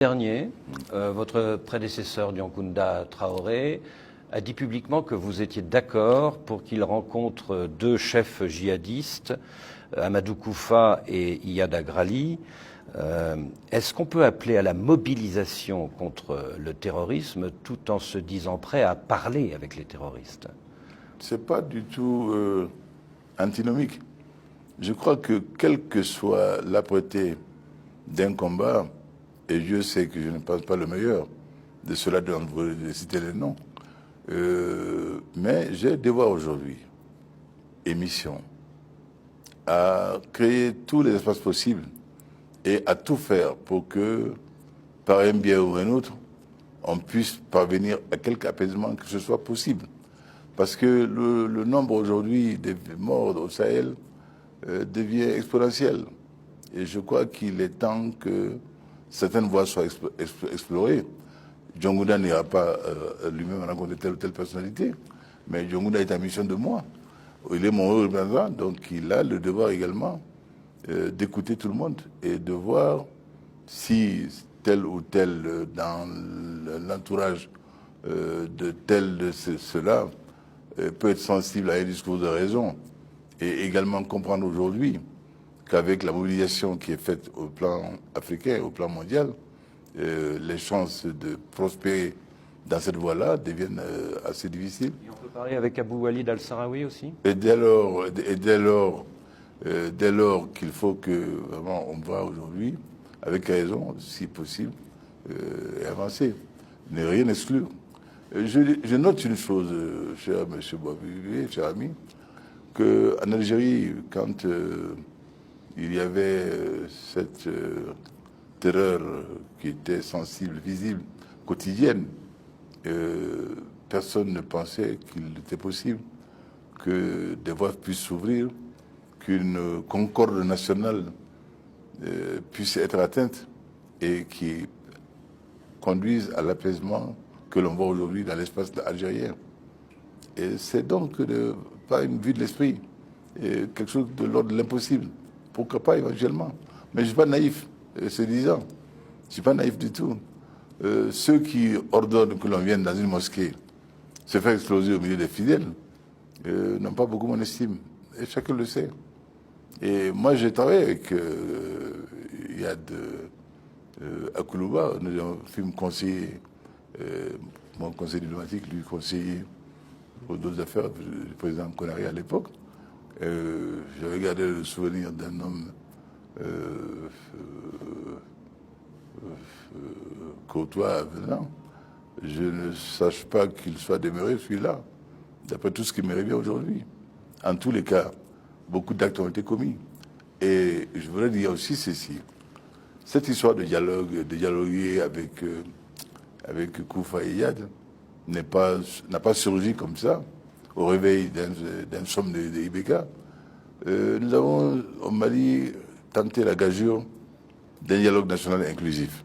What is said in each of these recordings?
Dernier, votre prédécesseur Diankhounda Traoré a dit publiquement que vous étiez d'accord pour qu'il rencontre deux chefs djihadistes, Amadou Koufa et Iyad Agrali. Est-ce qu'on peut appeler à la mobilisation contre le terrorisme tout en se disant prêt à parler avec les terroristes? C'est pas du tout antinomique. Je crois que quelle que soit l'âpreté d'un combat, et Dieu sait que je ne pense pas le meilleur de cela dont vous citer les noms, mais j'ai devoir aujourd'hui et mission à créer tous les espaces possibles et à tout faire pour que, par un biais ou un autre, on puisse parvenir à quelque apaisement que ce soit possible. Parce que le nombre aujourd'hui des morts au Sahel devient exponentiel. Et je crois qu'il est temps que certaines voies soient explorées. Diankhounda n'ira pas lui-même rencontrer telle ou telle personnalité, mais Diankhounda est en mission de moi. Il est mon représentant, donc il a le devoir également d'écouter tout le monde et de voir si tel ou tel dans l'entourage de tel de cela peut être sensible à un discours de raison et également comprendre aujourd'hui qu'avec la mobilisation qui est faite au plan africain, au plan mondial, les chances de prospérer dans cette voie-là deviennent assez difficiles. Et on peut parler avec Abou Walid al-Sahraoui aussi? Et dès lors qu'il faut que vraiment on va aujourd'hui, avec raison, si possible, et avancer, ne rien exclure. Je note une chose, cher M. Boisvivier, cher ami, qu'en Algérie, quand il y avait cette terreur qui était sensible, visible, quotidienne, personne ne pensait qu'il était possible que des voies puissent s'ouvrir, qu'une concorde nationale puisse être atteinte et qui conduise à l'apaisement que l'on voit aujourd'hui dans l'espace algérien. Et c'est donc pas une vue de l'esprit, quelque chose de l'ordre de l'impossible. Pourquoi pas éventuellement? Mais je ne suis pas naïf, se disant. Je ne suis pas naïf du tout. Ceux qui ordonnent que l'on vienne dans une mosquée se faire exploser au milieu des fidèles n'ont pas beaucoup mon estime. Et chacun le sait. Et moi, j'ai travaillé avec Iyad Akoulouba. Nous avons fait me conseiller, mon conseiller diplomatique, lui conseiller aux d'autres affaires, le président Konaré à l'époque. J'avais gardé le souvenir d'un homme courtois, avenant. Je ne sache pas qu'il soit demeuré celui-là, d'après tout ce qui m'est bien aujourd'hui. En tous les cas, beaucoup d'actes ont été commis. Et je voudrais dire aussi ceci. Cette histoire de dialogue, de dialoguer avec Koufa et Iyad n'a pas surgi comme ça, au réveil d'un somme de IBK. Nous avons, au Mali, tenté la gageure d'un dialogue national inclusif.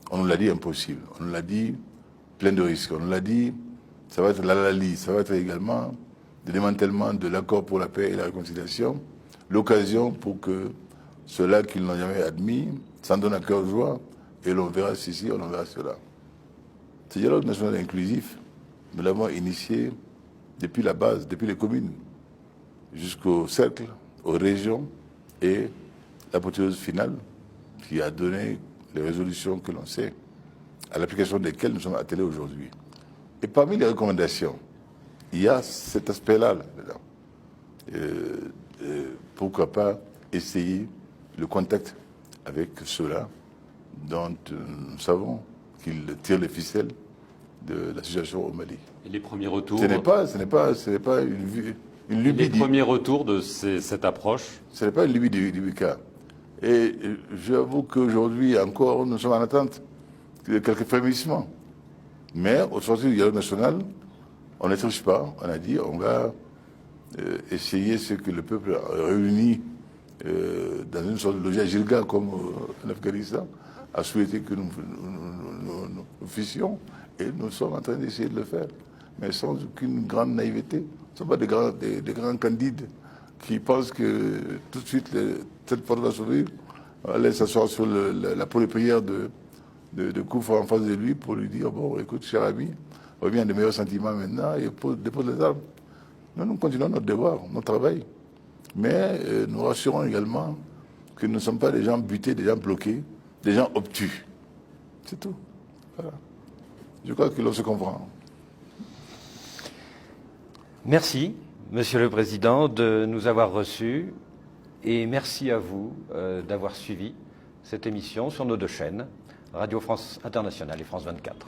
On nous l'a dit impossible, on nous l'a dit plein de risques, on nous l'a dit ça va être l'alali, ça va être également le démantèlement de l'accord pour la paix et la réconciliation, l'occasion pour que ceux-là qui ne l'ont jamais admis s'en donnent à cœur joie et l'on verra ceci, on en verra cela. Ce dialogue national inclusif, nous l'avons initié depuis la base, depuis les communes, jusqu'au cercle, aux régions et l'apothéose finale qui a donné les résolutions que l'on sait, à l'application desquelles nous sommes attelés aujourd'hui. Et parmi les recommandations, il y a cet aspect-là. Pourquoi pas essayer le contact avec ceux-là dont nous savons qu'ils tirent les ficelles de la situation au Mali. Et les premiers retours? Ce n'est pas une lubie. Les premiers retours de cette approche? Ce n'est pas une lubie du cas. Et j'avoue qu'aujourd'hui encore, nous sommes en attente de quelques frémissements. Mais au sortir du dialogue national, on ne triche pas. On a dit on va essayer ce que le peuple a réuni dans une sorte de logique Gilga comme en Afghanistan, a souhaité que nous fissions. Et nous sommes en train d'essayer de le faire. Mais sans aucune grande naïveté. Ce ne sont pas des grands candides qui pensent que tout de suite cette porte va s'ouvrir, aller s'asseoir sur la prière de Koufa en face de lui pour lui dire, bon, écoute, cher ami, reviens à de meilleurs sentiments maintenant et dépose les armes. Nous continuons notre devoir, notre travail. Mais nous rassurons également que nous ne sommes pas des gens butés, des gens bloqués, des gens obtus. C'est tout. Voilà. Je crois que l'on se comprend. Merci, Monsieur le Président, de nous avoir reçus et merci à vous d'avoir suivi cette émission sur nos deux chaînes, Radio France Internationale et France 24.